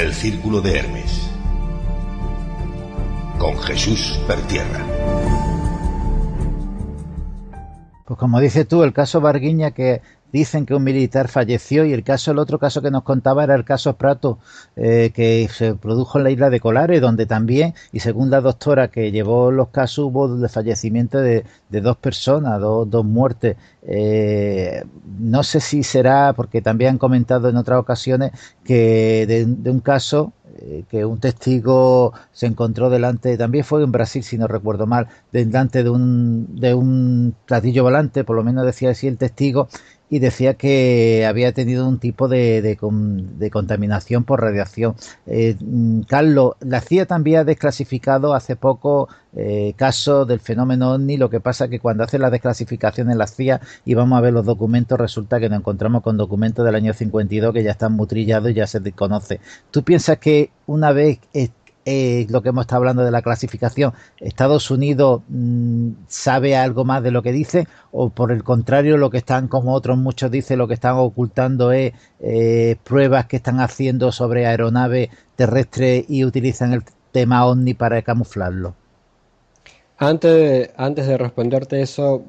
El Círculo de Hermes, con Jesús Pertierra. Pues como dices tú, el caso Varguiña, que dicen que un militar falleció, y el otro caso que nos contaba era el caso Prato, que se produjo en la isla de Colares, donde también, y según la doctora que llevó los casos, hubo el fallecimiento de dos personas, dos muertes. No sé si será, porque también han comentado en otras ocasiones que de un caso que un testigo se encontró delante, también fue en Brasil si no recuerdo mal, delante de un platillo volante, por lo menos decía así el testigo, y decía que había tenido un tipo de contaminación por radiación. Carlos, la CIA también ha desclasificado hace poco casos del fenómeno OVNI. Lo que pasa es que cuando hace la desclasificación en la CIA y vamos a ver los documentos, resulta que nos encontramos con documentos del año 52 que ya están muy trillados y ya se desconoce. ¿Tú piensas que una vez lo que hemos estado hablando de la clasificación, Estados Unidos sabe algo más de lo que dice, o por el contrario, lo que están, como otros muchos dicen, lo que están ocultando es pruebas que están haciendo sobre aeronaves terrestres y utilizan el tema OVNI para camuflarlo? Antes de responderte eso,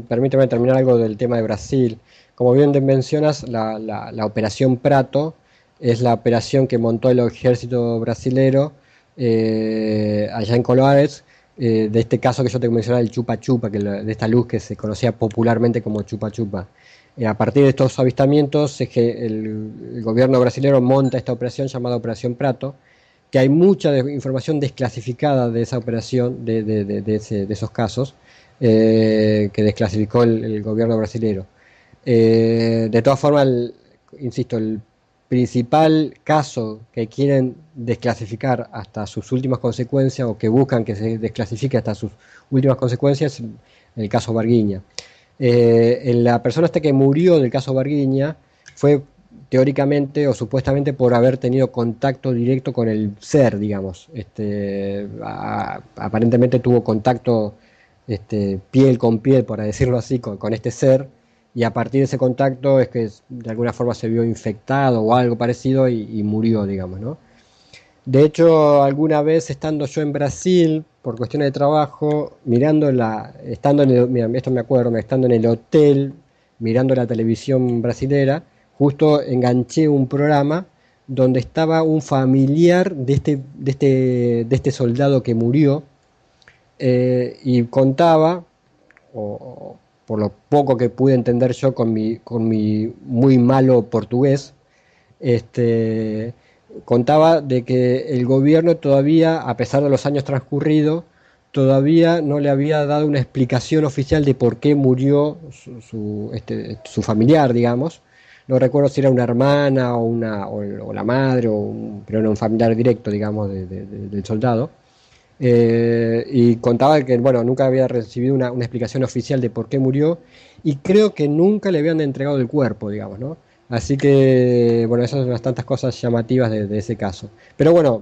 permíteme terminar algo del tema de Brasil. Como bien te mencionas, la operación Prato es la operación que montó el ejército brasilero allá en Colares, de este caso que yo te mencionaba, el chupa chupa, de esta luz que se conocía popularmente como chupa chupa. A partir de estos avistamientos es que el gobierno brasileño monta esta operación llamada Operación Prato, que hay mucha información desclasificada de esa operación, de esos casos, que desclasificó el gobierno brasileño. De todas formas, insisto, el principal caso que quieren desclasificar hasta sus últimas consecuencias, o que buscan que se desclasifique hasta sus últimas consecuencias, es el caso Varguiña. La persona que murió del caso Varguiña fue teóricamente o supuestamente por haber tenido contacto directo con el ser, digamos. Aparentemente tuvo contacto piel con piel, por decirlo así, con este ser, y a partir de ese contacto es que de alguna forma se vio infectado o algo parecido y murió, digamos, ¿no? De hecho, alguna vez estando yo en Brasil por cuestiones de trabajo, estando en esto me acuerdo, estando en el hotel, mirando la televisión brasilera, justo enganché un programa donde estaba un familiar de este soldado que murió, y contaba, por lo poco que pude entender yo con mi muy malo portugués, contaba de que el gobierno todavía, a pesar de los años transcurridos, todavía no le había dado una explicación oficial de por qué murió su familiar, digamos. No recuerdo si era una hermana o la madre, pero era un familiar directo, digamos, del soldado. Y contaba que, bueno, nunca había recibido una explicación oficial de por qué murió, y creo que nunca le habían entregado el cuerpo, digamos, ¿no? Así que, bueno, esas son unas tantas cosas llamativas de ese caso. Pero bueno,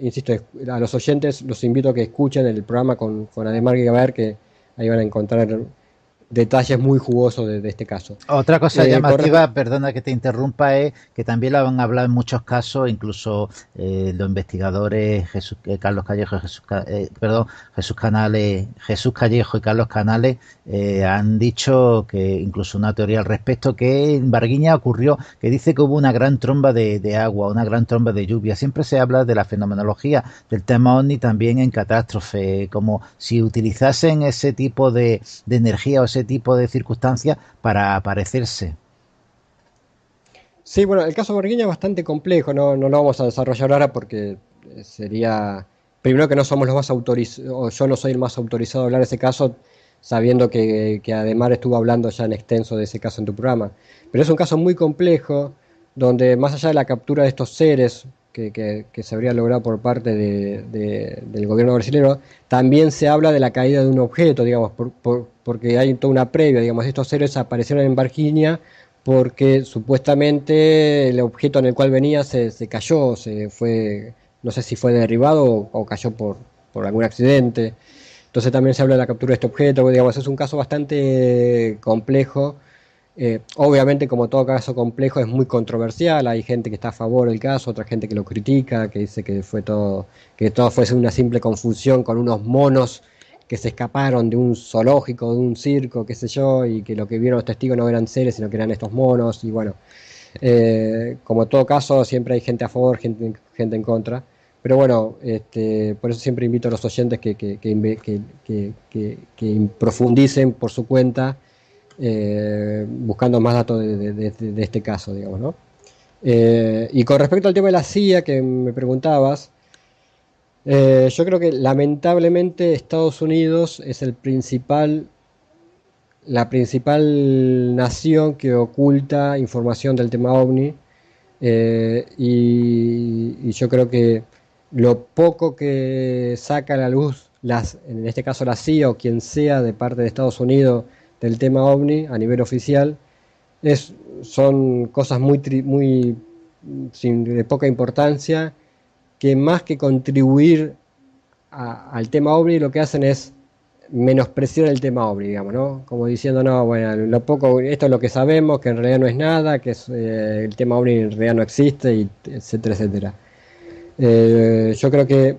insisto, a los oyentes los invito a que escuchen el programa con Ademar Guigaber, que ahí van a encontrar detalles muy jugosos de este caso. Otra cosa llamativa, perdona que te interrumpa, es que también la han hablado en muchos casos, incluso los investigadores Carlos Callejo, Jesús Callejo y Carlos Canales han dicho que incluso una teoría al respecto, que en Varguiña ocurrió, que dice que hubo una gran tromba de agua, una gran tromba de lluvia. Siempre se habla de la fenomenología del tema OVNI también en catástrofe, como si utilizasen ese tipo de energía o ese tipo de circunstancias para aparecerse. Sí, bueno, el caso Varguiña es bastante complejo, no lo vamos a desarrollar ahora porque sería, primero que no somos los más autorizados, yo no soy el más autorizado a hablar de ese caso, sabiendo que Ademar estuvo hablando ya en extenso de ese caso en tu programa. Pero es un caso muy complejo, donde más allá de la captura de estos seres que se habría logrado por parte del gobierno brasileño, también se habla de la caída de un objeto, digamos, porque hay toda una previa, digamos, estos seres aparecieron en Varguiña porque supuestamente el objeto en el cual venía se cayó, no sé si fue derribado o cayó por algún accidente. Entonces también se habla de la captura de este objeto, digamos, es un caso bastante complejo, Obviamente, como todo caso complejo, es muy controversial. Hay gente que está a favor del caso, otra gente que lo critica, que dice que todo fue una simple confusión con unos monos que se escaparon de un zoológico, de un circo, qué sé yo, y que lo que vieron los testigos no eran seres, sino que eran estos monos. Y bueno, como todo caso, siempre hay gente a favor, gente en contra. Pero bueno, por eso siempre invito a los oyentes que profundicen por su cuenta, buscando más datos de este caso, digamos, ¿no? Y con respecto al tema de la CIA que me preguntabas, yo creo que lamentablemente Estados Unidos es la principal nación que oculta información del tema OVNI, y yo creo que lo poco que saca a la luz, en este caso la CIA o quien sea de parte de Estados Unidos del tema OVNI a nivel oficial, son cosas muy de poca importancia, que más que contribuir al tema OVNI, lo que hacen es menospreciar el tema OVNI, digamos, ¿no? Como diciendo, no, bueno, esto es lo que sabemos, que en realidad no es nada, que el tema OVNI en realidad no existe, y etcétera, etcétera. Yo creo que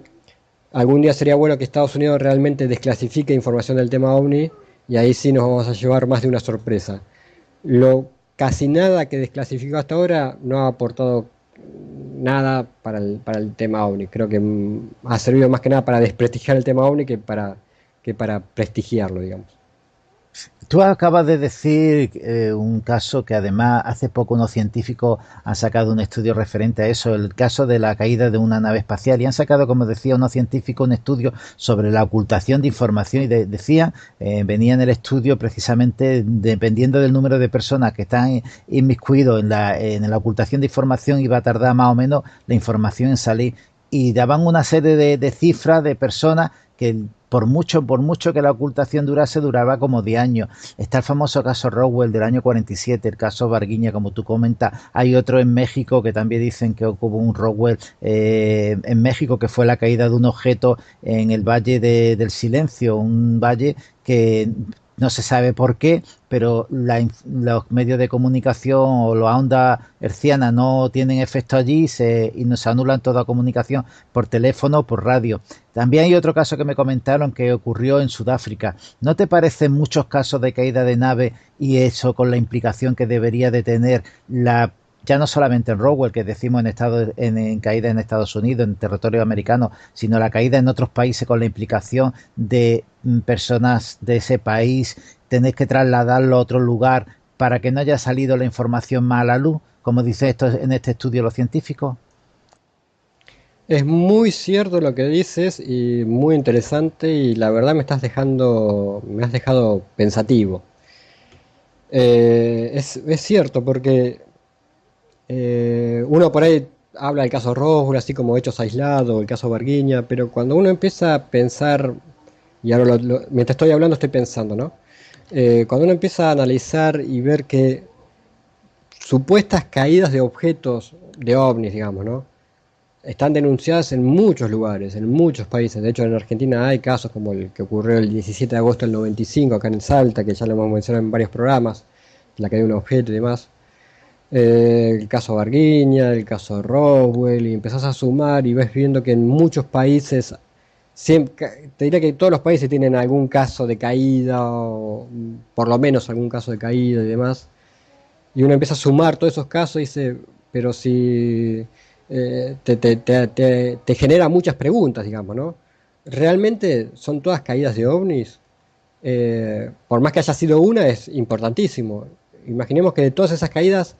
algún día sería bueno que Estados Unidos realmente desclasifique información del tema OVNI, y ahí sí nos vamos a llevar más de una sorpresa. Casi nada que desclasificó hasta ahora no ha aportado nada para el tema OVNI. Creo que ha servido más que nada para desprestigiar el tema OVNI que para prestigiarlo, digamos. Tú acabas de decir un caso que además hace poco unos científicos han sacado un estudio referente a eso, el caso de la caída de una nave espacial, y han sacado, como decía, unos científicos un estudio sobre la ocultación de información, y decían, venía en el estudio precisamente, dependiendo del número de personas que están inmiscuidos en la ocultación de información, iba a tardar más o menos la información en salir, y daban una serie de cifras de personas que por mucho que la ocultación duraba como 10 años. Está el famoso caso Roswell del año 47, el caso Varguiña, como tú comentas. Hay otro en México que también dicen que hubo un Roswell en México, que fue la caída de un objeto en el Valle del Silencio, un valle que no se sabe por qué, pero los medios de comunicación o las ondas hercianas no tienen efecto allí, y nos anulan toda comunicación por teléfono o por radio. También hay otro caso que me comentaron que ocurrió en Sudáfrica. ¿No te parecen muchos casos de caída de nave, y eso con la implicación que debería de tener ya no solamente en Roswell, que decimos en caída en Estados Unidos, en territorio americano, sino la caída en otros países, con la implicación de personas de ese país, tener que trasladarlo a otro lugar para que no haya salido la información más a la luz, como dice esto en este estudio los científicos? Es muy cierto lo que dices y muy interesante, y la verdad me has dejado pensativo. Es cierto, porque uno por ahí habla del caso Roswell así como hechos aislados, el caso Varguiña, pero cuando uno empieza a pensar, y ahora mientras estoy hablando estoy pensando, ¿no? Cuando uno empieza a analizar y ver que supuestas caídas de objetos, de ovnis, digamos, ¿no? Están denunciadas en muchos lugares, en muchos países. De hecho, en Argentina hay casos como el que ocurrió el 17 de agosto del 95 acá en Salta, que ya lo hemos mencionado en varios programas, la caída de un objeto y demás. El caso Varguiña, el caso Roswell, y empezás a sumar y ves viendo que en muchos países, te diría que todos los países tienen algún caso de caída, o por lo menos algún caso de caída y demás. Y uno empieza a sumar todos esos casos y dice, pero si te genera muchas preguntas, digamos, ¿no? ¿Realmente son todas caídas de ovnis? Por más que haya sido una, es importantísimo. Imaginemos que de todas esas caídas,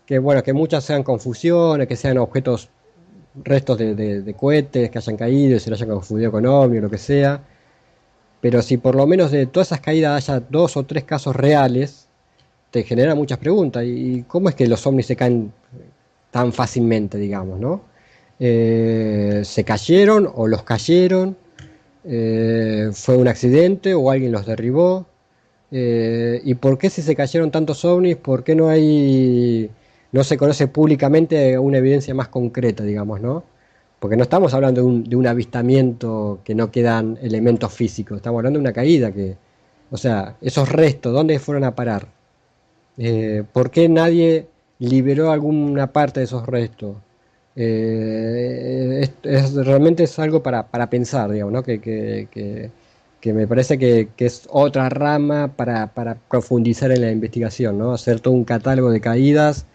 que bueno, que muchas sean confusiones, que sean objetos, restos de cohetes que hayan caído y se lo hayan confundido con ovni o lo que sea, pero si por lo menos de todas esas caídas haya 2 o 3 casos reales, te genera muchas preguntas. ¿Y cómo es que los ovnis se caen tan fácilmente, digamos, ¿no? ¿Se cayeron o los cayeron? ¿Fue un accidente o alguien los derribó? ¿Y por qué, si se cayeron tantos ovnis, por qué no se conoce públicamente una evidencia más concreta, digamos, ¿no? Porque no estamos hablando de un avistamiento que no quedan elementos físicos, estamos hablando de una caída o sea, esos restos, ¿dónde fueron a parar? ¿Por qué nadie liberó alguna parte de esos restos? Realmente es algo para pensar, digamos, ¿no? Que me parece que es otra rama para profundizar en la investigación, ¿no? Hacer todo un catálogo de caídas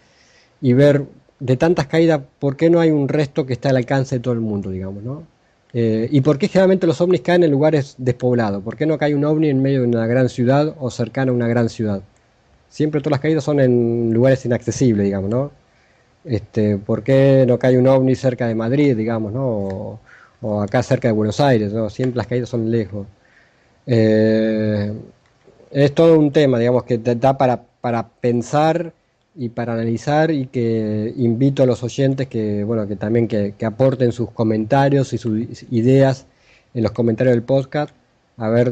y ver de tantas caídas, ¿por qué no hay un resto que está al alcance de todo el mundo, digamos, ¿no? ¿Y por qué generalmente los ovnis caen en lugares despoblados? ¿Por qué no cae un ovni en medio de una gran ciudad o cercano a una gran ciudad? Siempre todas las caídas son en lugares inaccesibles, digamos, ¿no? ¿Por qué no cae un ovni cerca de Madrid, digamos, ¿no? O acá cerca de Buenos Aires, ¿no? Siempre las caídas son lejos. Eh, es todo un tema, digamos, que te da para pensar y para analizar, y que invito a los oyentes que, bueno, que también que aporten sus comentarios y sus ideas en los comentarios del podcast, a ver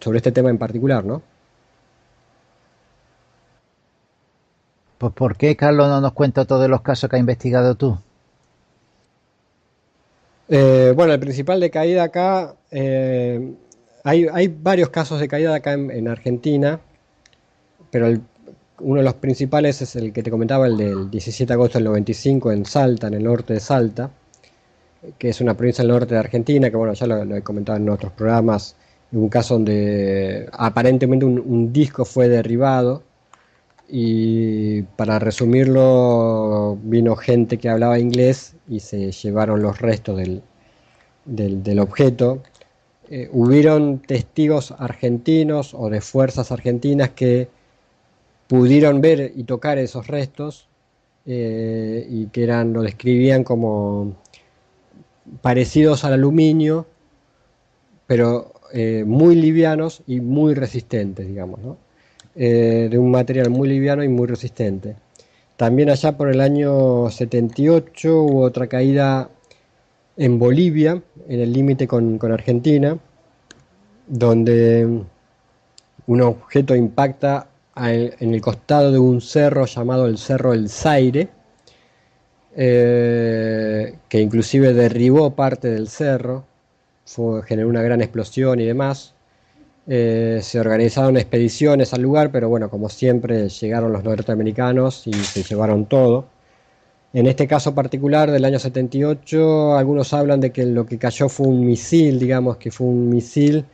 sobre este tema en particular, ¿no? Pues ¿por qué Carlos no nos cuenta todos los casos que has investigado tú? Bueno, el principal de caída acá, hay varios casos de caída acá en Argentina, pero uno de los principales es el que te comentaba, el del 17 de agosto del 95 en Salta, en el norte de Salta, que es una provincia del norte de Argentina, que bueno, ya lo he comentado en otros programas, un caso donde aparentemente un disco fue derribado, y para resumirlo, vino gente que hablaba inglés y se llevaron los restos del objeto. Hubieron testigos argentinos o de fuerzas argentinas que pudieron ver y tocar esos restos, y que lo describían como parecidos al aluminio, pero muy livianos y muy resistentes, digamos, ¿no? De un material muy liviano y muy resistente. También allá por el año 78 hubo otra caída en Bolivia, en el límite con Argentina, donde un objeto impacta en el costado de un cerro llamado el Cerro El Zaire, que inclusive derribó parte del cerro, generó una gran explosión y demás. Se organizaron expediciones al lugar, pero bueno, como siempre llegaron los norteamericanos y se llevaron todo. En este caso particular del año 78, algunos hablan de que lo que cayó fue un misil, digamos que fue un misil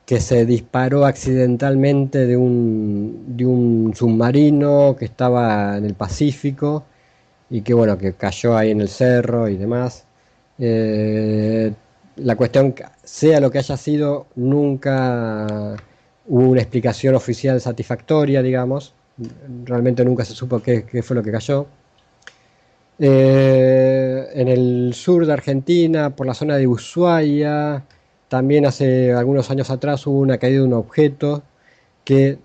que se disparó accidentalmente de un submarino que estaba en el Pacífico, y que bueno, que cayó ahí en el cerro y demás. La cuestión, sea lo que haya sido, nunca hubo una explicación oficial satisfactoria, digamos. Realmente nunca se supo qué fue lo que cayó. En el sur de Argentina, por la zona de Ushuaia, también hace algunos años atrás hubo una caída de un objeto que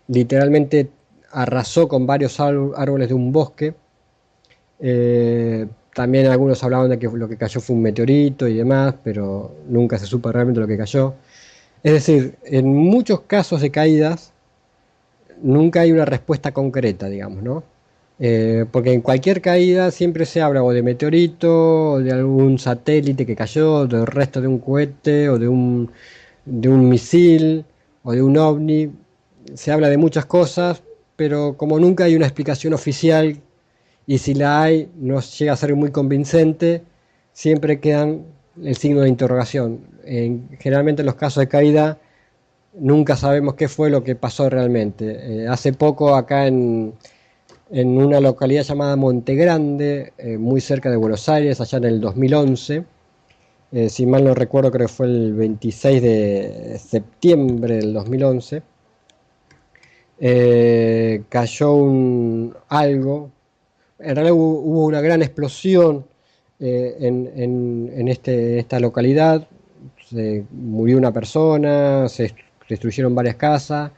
literalmente arrasó con varios árboles de un bosque. También algunos hablaban de que lo que cayó fue un meteorito y demás, pero nunca se supo realmente lo que cayó. Es decir, en muchos casos de caídas nunca hay una respuesta concreta, digamos, ¿no? Porque en cualquier caída siempre se habla o de meteorito, o de algún satélite que cayó, del resto de un cohete, o de un misil, o de un ovni. Se habla de muchas cosas, pero como nunca hay una explicación oficial, y si la hay, no llega a ser muy convincente, siempre quedan el signo de interrogación. Generalmente en los casos de caída nunca sabemos qué fue lo que pasó realmente. Hace poco acá en una localidad llamada Monte Grande, muy cerca de Buenos Aires, allá en el 2011, si mal no recuerdo, creo que fue el 26 de septiembre del 2011, cayó algo. En realidad hubo una gran explosión en esta localidad. Se murió una persona, se destruyeron varias casas.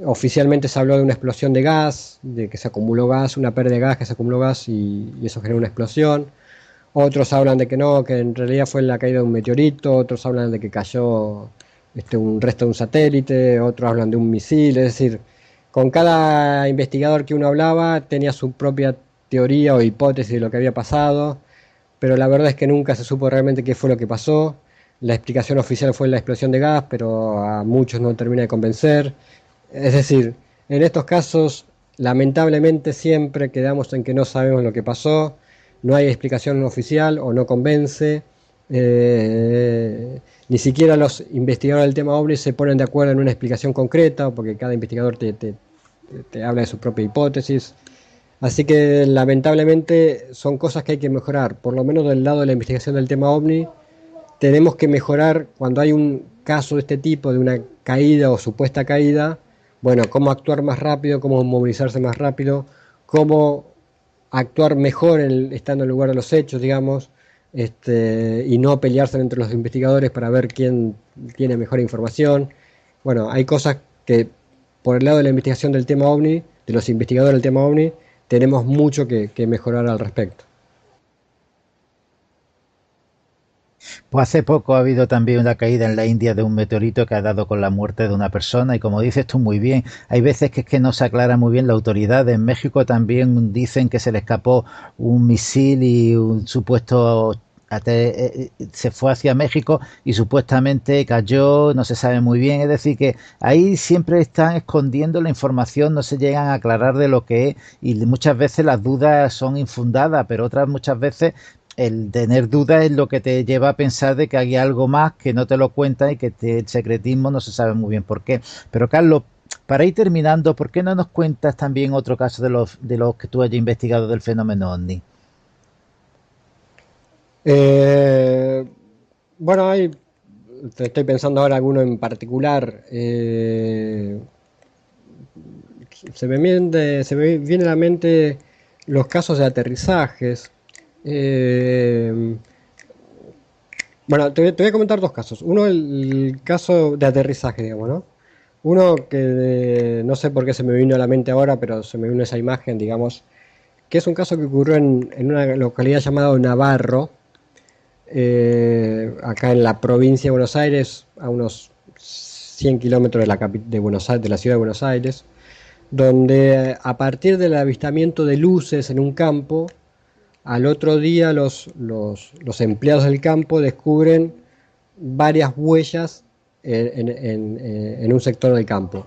Oficialmente se habló de una explosión de gas, de que se acumuló gas, una pérdida de gas, que se acumuló gas y eso generó una explosión. Otros hablan de que no, que en realidad fue la caída de un meteorito. Otros hablan de que cayó un resto de un satélite. Otros hablan de un misil. Es decir, con cada investigador que uno hablaba tenía su propia teoría o hipótesis de lo que había pasado, pero la verdad es que nunca se supo realmente qué fue lo que pasó. La explicación oficial fue la explosión de gas, pero a muchos no termina de convencer. Es decir, en estos casos, lamentablemente siempre quedamos en que no sabemos lo que pasó, no hay explicación oficial o no convence, ni siquiera los investigadores del tema OVNI se ponen de acuerdo en una explicación concreta, porque cada investigador te habla de su propia hipótesis. Así que lamentablemente son cosas que hay que mejorar, por lo menos del lado de la investigación del tema OVNI. Tenemos que mejorar cuando hay un caso de este tipo, de una caída o supuesta caída, bueno, cómo actuar más rápido, cómo movilizarse más rápido, cómo actuar mejor estando en el lugar de los hechos, digamos, y no pelearse entre los investigadores para ver quién tiene mejor información. Bueno, hay cosas que por el lado de la investigación del tema OVNI, de los investigadores del tema OVNI, tenemos mucho que mejorar al respecto. Pues hace poco ha habido también una caída en la India de un meteorito que ha dado con la muerte de una persona y como dices tú muy bien, hay veces que es que no se aclara muy bien la autoridad. En México también dicen que se le escapó un misil y un supuesto se fue hacia México y supuestamente cayó, no se sabe muy bien, es decir que ahí siempre están escondiendo la información, no se llegan a aclarar de lo que es y muchas veces las dudas son infundadas, pero otras muchas veces el tener dudas es lo que te lleva a pensar de que hay algo más que no te lo cuentan y que el secretismo no se sabe muy bien por qué. Pero Carlos, para ir terminando, ¿por qué no nos cuentas también otro caso de los que tú hayas investigado del fenómeno OVNI? Eh, bueno, estoy pensando ahora alguno en particular. Se me viene a la mente los casos de aterrizajes. Eh, bueno, te voy a comentar dos casos. Uno, el caso de aterrizaje, digamos, ¿no? Uno que no sé por qué se me vino a la mente ahora, pero se me vino esa imagen, digamos, que es un caso que ocurrió en una localidad llamada Navarro, acá en la provincia de Buenos Aires, a unos 100 kilómetros de Buenos Aires, de la ciudad de Buenos Aires, donde a partir del avistamiento de luces en un campo, al otro día los empleados del campo descubren varias huellas en un sector del campo.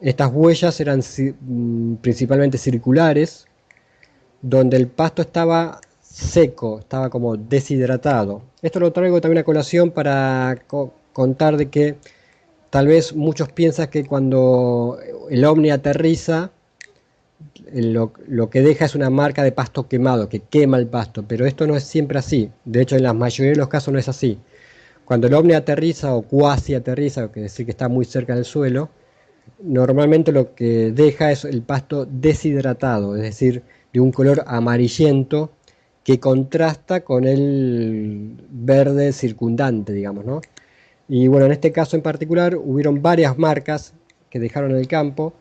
Estas huellas eran principalmente circulares, donde el pasto estaba seco, estaba como deshidratado. Esto lo traigo también a colación para contar de que tal vez muchos piensan que cuando el ovni aterriza, lo que deja es una marca de pasto quemado, que quema el pasto, pero esto no es siempre así. De hecho, en la mayoría de los casos no es así. Cuando el ovni aterriza o cuasi aterriza, que decir que está muy cerca del suelo, normalmente lo que deja es el pasto deshidratado, es decir, de un color amarillento que contrasta con el verde circundante, digamos, ¿no? Y bueno, en este caso en particular hubieron varias marcas que dejaron en el campo,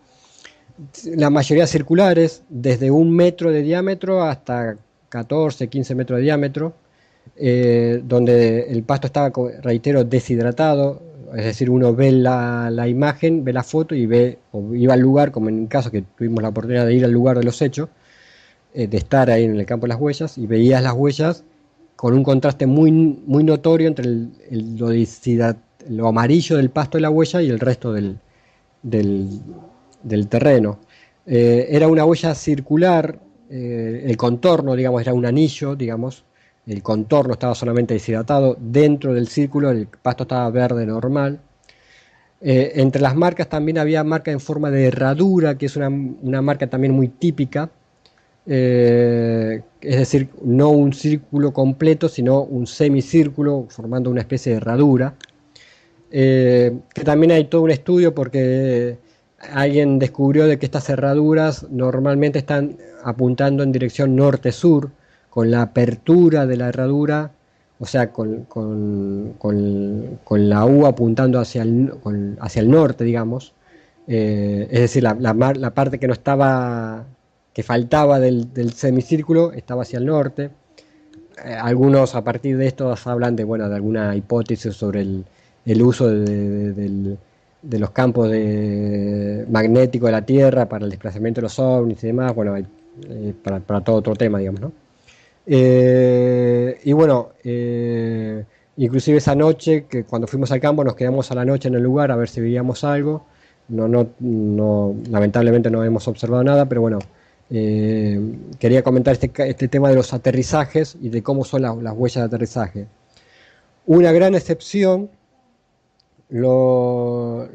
la mayoría circulares, desde 1 metro de diámetro hasta 14, 15 metros de diámetro, donde el pasto estaba, reitero, deshidratado, es decir, uno ve la imagen, ve la foto y ve, o iba al lugar, como en el caso que tuvimos la oportunidad de ir al lugar de los hechos, de estar ahí en el campo de las huellas, y veías las huellas con un contraste muy, muy notorio entre lo amarillo del pasto de la huella y el resto del terreno. Era una huella circular, el contorno, digamos, era un anillo, digamos, el contorno estaba solamente deshidratado, dentro del círculo el pasto estaba verde normal. Entre las marcas también había marca en forma de herradura, que es una marca también muy típica, es decir, no un círculo completo, sino un semicírculo formando una especie de herradura. Que también hay todo un estudio porque alguien descubrió de que estas herraduras normalmente están apuntando en dirección norte-sur, con la apertura de la herradura, o sea, con la U apuntando hacia el norte, digamos. Es decir, la parte que no estaba, que faltaba del semicírculo, estaba hacia el norte. Algunos a partir de esto hablan de, bueno, de alguna hipótesis sobre el uso de los campos magnéticos de la Tierra para el desplazamiento de los ovnis y demás, bueno, para todo otro tema, digamos, ¿no? Y bueno, inclusive esa noche, que cuando fuimos al campo nos quedamos a la noche en el lugar a ver si veíamos algo, lamentablemente no hemos observado nada, pero bueno, quería comentar este tema de los aterrizajes y de cómo son las huellas de aterrizaje. Una gran excepción lo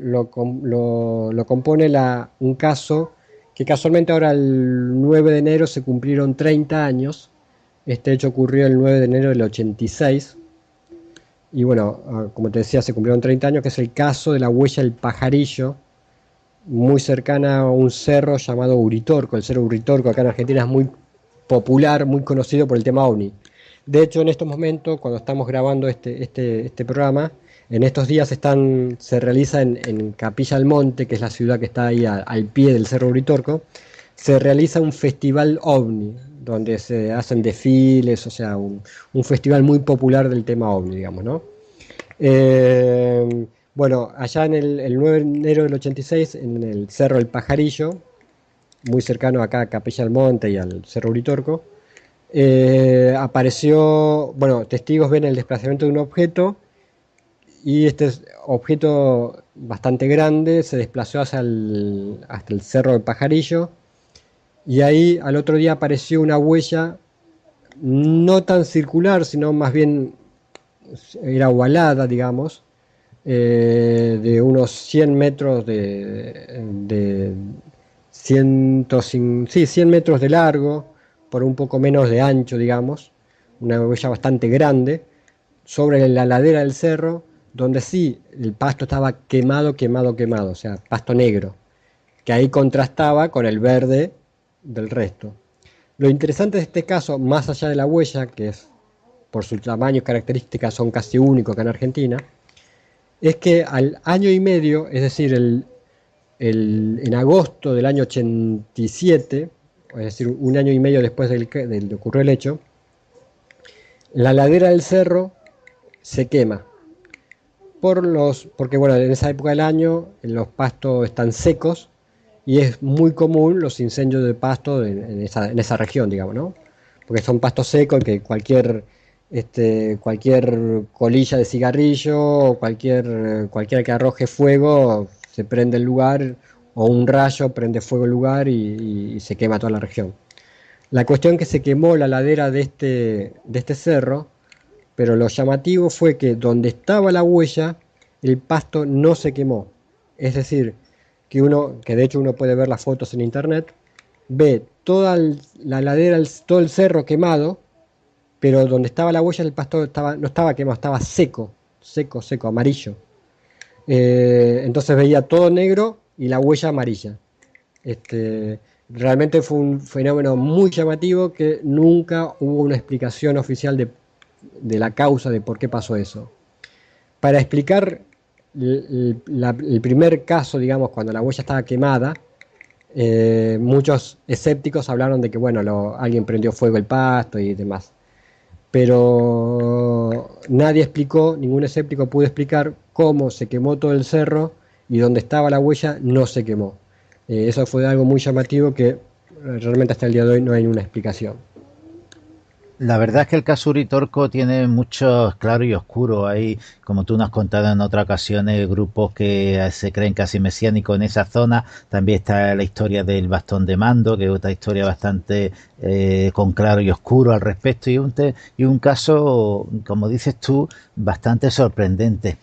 compone un caso que casualmente ahora el 9 de enero se cumplieron 30 años. Este hecho ocurrió el 9 de enero del 86. Y bueno, como te decía, se cumplieron 30 años, que es el caso de la huella del Pajarillo, muy cercana a un cerro llamado Uritorco. El cerro Uritorco acá en Argentina es muy popular, muy conocido por el tema OVNI. De hecho, en estos momentos, cuando estamos grabando este programa, en estos días se realiza en Capilla del Monte, que es la ciudad que está ahí al pie del cerro Uritorco, se realiza un festival OVNI, donde se hacen desfiles, o sea, un festival muy popular del tema OVNI, digamos, ¿no? Bueno, allá en el 9 de enero del 86, en el Cerro El Pajarillo, muy cercano acá a Capilla del Monte y al Cerro Uritorco, apareció, bueno, testigos ven el desplazamiento de un objeto, y este objeto bastante grande se desplazó hasta el Cerro del Pajarillo, y ahí al otro día apareció una huella no tan circular, sino más bien era ovalada, digamos, de unos 100 metros de 100 metros de largo, por un poco menos de ancho, digamos, una huella bastante grande, sobre la ladera del cerro, donde sí, el pasto estaba quemado, o sea, pasto negro, que ahí contrastaba con el verde del resto. Lo interesante de este caso, más allá de la huella, que es por su tamaño y características son casi únicos acá en Argentina, es que al año y medio, es decir, en agosto del año 87, es decir, un año y medio después de que ocurrió el hecho, la ladera del cerro se quema. Porque bueno, en esa época del año los pastos están secos y es muy común los incendios de pasto en esa región, digamos, ¿no? Porque son pastos secos que cualquier colilla de cigarrillo o cualquiera que arroje fuego se prende el lugar, o un rayo prende fuego el lugar y se quema toda la región. La cuestión que se quemó la ladera de este cerro, pero lo llamativo fue que donde estaba la huella, el pasto no se quemó. Es decir, que de hecho uno puede ver las fotos en internet, ve toda la ladera, todo el cerro quemado, pero donde estaba la huella el pasto no estaba quemado, estaba seco, amarillo. Entonces veía todo negro y la huella amarilla. Realmente fue un fenómeno muy llamativo que nunca hubo una explicación oficial de la causa de por qué pasó eso. Para explicar el primer caso, digamos, cuando la huella estaba quemada, muchos escépticos hablaron de que, bueno, alguien prendió fuego el pasto y demás. Pero nadie explicó, ningún escéptico pudo explicar cómo se quemó todo el cerro y donde estaba la huella no se quemó. Eso fue algo muy llamativo que realmente hasta el día de hoy no hay una explicación. La verdad es que el caso Uritorco tiene muchos claros y oscuros. Hay, como tú nos has contado en otras ocasiones, grupos que se creen casi mesiánicos en esa zona. También está la historia del bastón de mando, que es otra historia bastante con claro y oscuro al respecto. Y un caso, como dices tú, bastante sorprendente.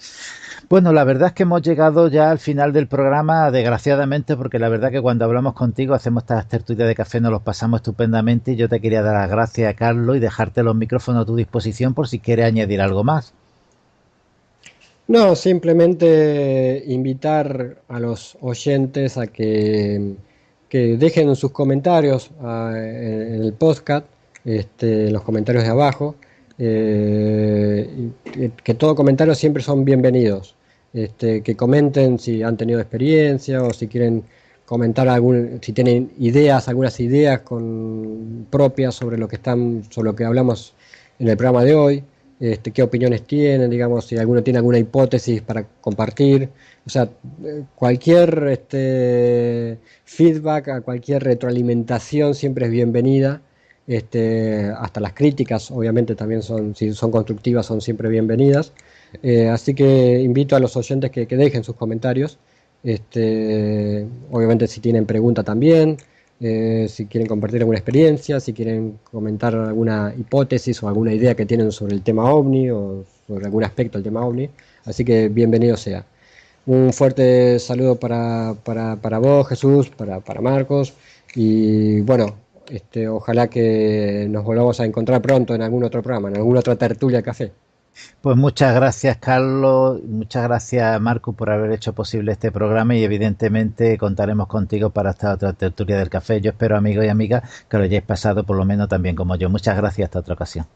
Bueno, la verdad es que hemos llegado ya al final del programa, desgraciadamente, porque la verdad que cuando hablamos contigo, hacemos estas tertulias de café, nos los pasamos estupendamente, y yo te quería dar las gracias, Carlos, y dejarte los micrófonos a tu disposición por si quieres añadir algo más. No, simplemente invitar a los oyentes a que dejen sus comentarios en el podcast, en los comentarios de abajo. Que todo comentario siempre son bienvenidos. Que comenten si han tenido experiencia o si quieren comentar si tienen algunas ideas propias sobre lo que hablamos en el programa de hoy, qué opiniones tienen, digamos, si alguno tiene alguna hipótesis para compartir. O sea, cualquier feedback, cualquier retroalimentación siempre es bienvenida. Hasta las críticas obviamente también si son constructivas, son siempre bienvenidas. Así que invito a los oyentes que dejen sus comentarios Obviamente si tienen pregunta también, si quieren compartir alguna experiencia, si quieren comentar alguna hipótesis o alguna idea que tienen sobre el tema OVNI o sobre algún aspecto del tema OVNI, así que bienvenido sea. Un fuerte saludo para vos, Jesús, para Marcos, y bueno, ojalá que nos volvamos a encontrar pronto en algún otro programa, en alguna otra tertulia de café. Pues muchas gracias, Carlos, muchas gracias, Marco, por haber hecho posible este programa y evidentemente contaremos contigo para esta otra tertulia del café. Yo espero, amigos y amigas, que lo hayáis pasado por lo menos tan bien como yo. Muchas gracias, hasta otra ocasión.